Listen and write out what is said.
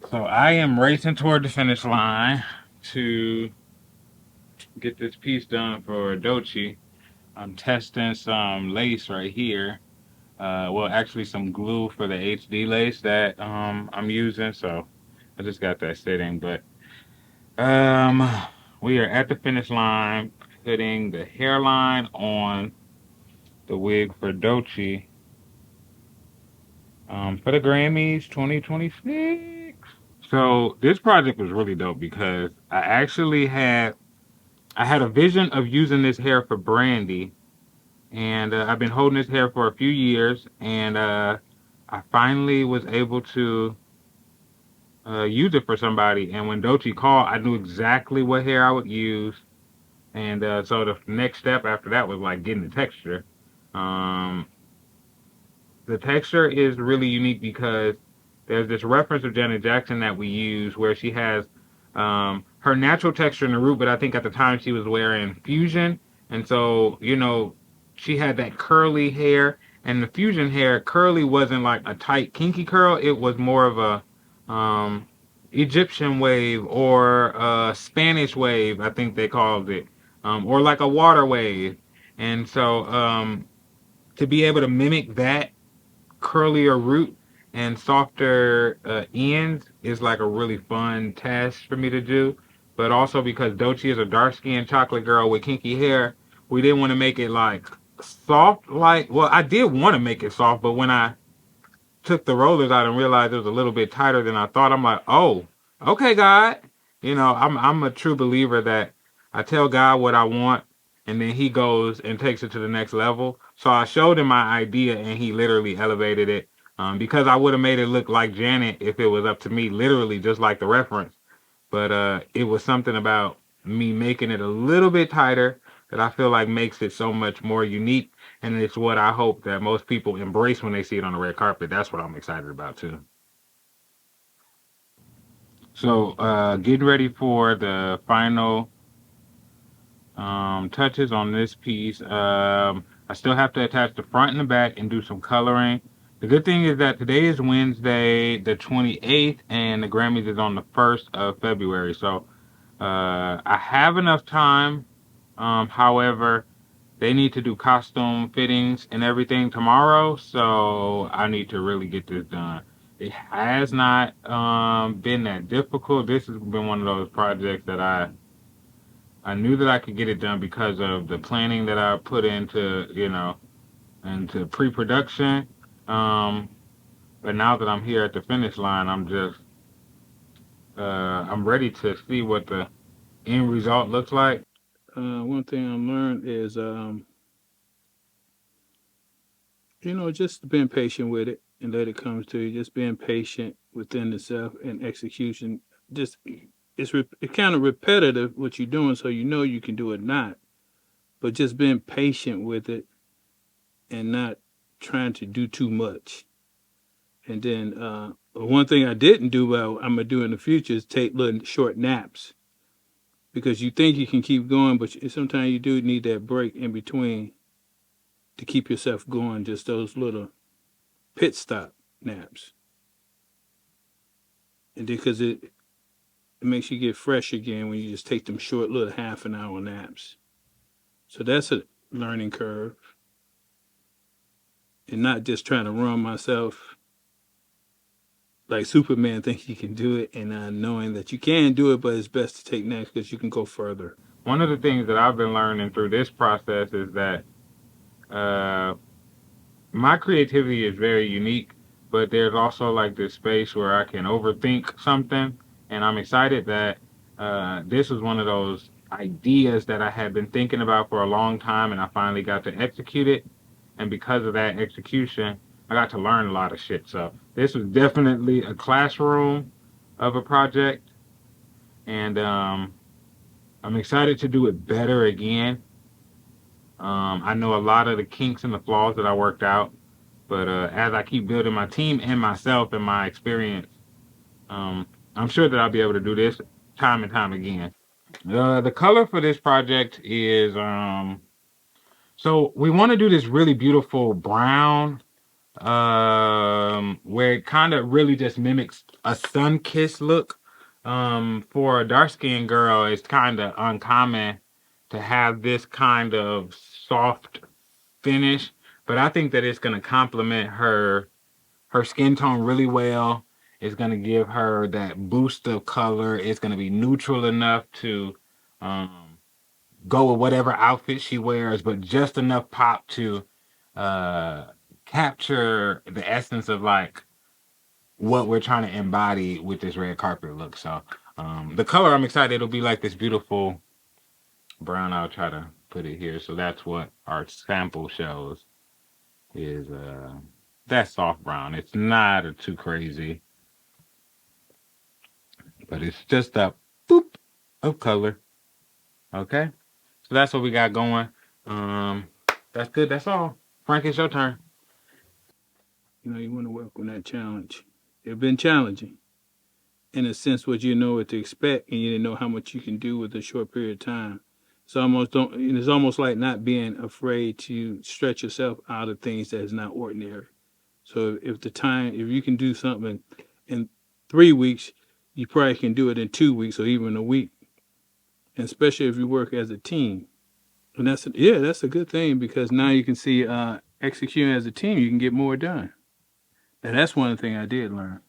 So I am racing toward the finish line to get this piece done for DOCHII. I'm testing some lace right here. Well, actually some glue for the HD lace that I'm using. So I just got that sitting, but um, we are at the finish line, putting the hairline on the wig for DOCHII for the Grammys 2026. So this project was really dope because I had a vision of using this hair for Brandy, and I've been holding this hair for a few years, and I finally was able to use it for somebody. And when DOCHII called, I knew exactly what hair I would use, and so the next step after that was like getting the texture. Um, the texture is really unique because there's this reference of Janet Jackson that we use where she has her natural texture in the root, but I think at the time she was wearing fusion, and so she had that curly hair, and the fusion hair curly wasn't like a tight kinky curl; it was more of a Egyptian wave or a Spanish wave, I think they called it, or like a water wave, and so to be able to mimic that curlier root and softer ends is like a really fun task for me to do. But also because DOCHII is a dark skinned chocolate girl with kinky hair, we didn't want to make it like soft well, I did want to make it soft, but when I took the rollers out and realized it was a little bit tighter than I thought, I'm like, oh, okay, God. I'm a true believer that I tell God what I want, and then He goes and takes it to the next level. So I showed him my idea, and he literally elevated it. Because I would have made it look like Janet if it was up to me, literally just like the reference. But it was something about me making it a little bit tighter that I feel like makes it so much more unique, and it's what I hope that most people embrace when they see it on the red carpet. That's what I'm excited about too. So getting ready for the final touches on this piece. I still have to attach the front and the back and do some coloring. The good thing is that today is Wednesday the 28th, and the Grammys is on the 1st of February. So I have enough time. However, they need to do costume fittings and everything tomorrow, so I need to really get this done. It has not been that difficult. This has been one of those projects that I knew that I could get it done because of the planning that I put into into pre-production. Um, but now that I'm here at the finish line, I'm ready to see what the end result looks like. One thing I learned is, just being patient with it and let it come to you. Just being patient within itself and execution. Just it's kind of repetitive what you're doing, so you know you can do it not. But just being patient with it and not trying to do too much. And then one thing I didn't do, well, I'm gonna do in the future is take little short naps because you think you can keep going, but sometimes you do need that break in between to keep yourself going. Just those little pit stop naps, and then because it makes you get fresh again when you just take them short little half an hour naps. So that's a learning curve, and not just trying to run myself like Superman think he can do it, and knowing that you can do it, but it's best to take naps because you can go further. One of the things that I've been learning through this process is that uh, my creativity is very unique, but there's also like this space where I can overthink something, and I'm excited that this was one of those ideas that I had been thinking about for a long time, and I finally got to execute it. And because of that execution, I got to learn a lot of shit. So this was definitely a classroom of a project, and I'm excited to do it better again. I know a lot of the kinks and the flaws that I worked out, but as I keep building my team and myself and my experience, I'm sure that I'll be able to do this time and time again. The color for this project is so we want to do this really beautiful brown. where it kind of really just mimics a sun-kissed look. For a dark-skinned girl, it's kind of uncommon to have this kind of soft finish, but I think that it's going to complement her skin tone really well. It's going to give her that boost of color. It's going to be neutral enough to um, go with whatever outfit she wears, but just enough pop to uh, capture the essence of like what we're trying to embody with this red carpet look. So the color, I'm excited. It'll be like this beautiful brown. I'll try to put it here. So that's what our sample shows is that soft brown. It's not too crazy, but it's just a boop of color. Okay, so that's what we got going. Um, that's good. That's all. Frank, it's your turn. You know, you want to welcome that challenge. It's been challenging in a sense, what you know what to expect, and you didn't know how much you can do with a short period of time. It's almost like not being afraid to stretch yourself out of things that is not ordinary. So if you can do something in 3 weeks, you probably can do it in 2 weeks or even a week. And especially if you work as a team. And that's a good thing because now you can see executing as a team, you can get more done. And that's one thing I did learn.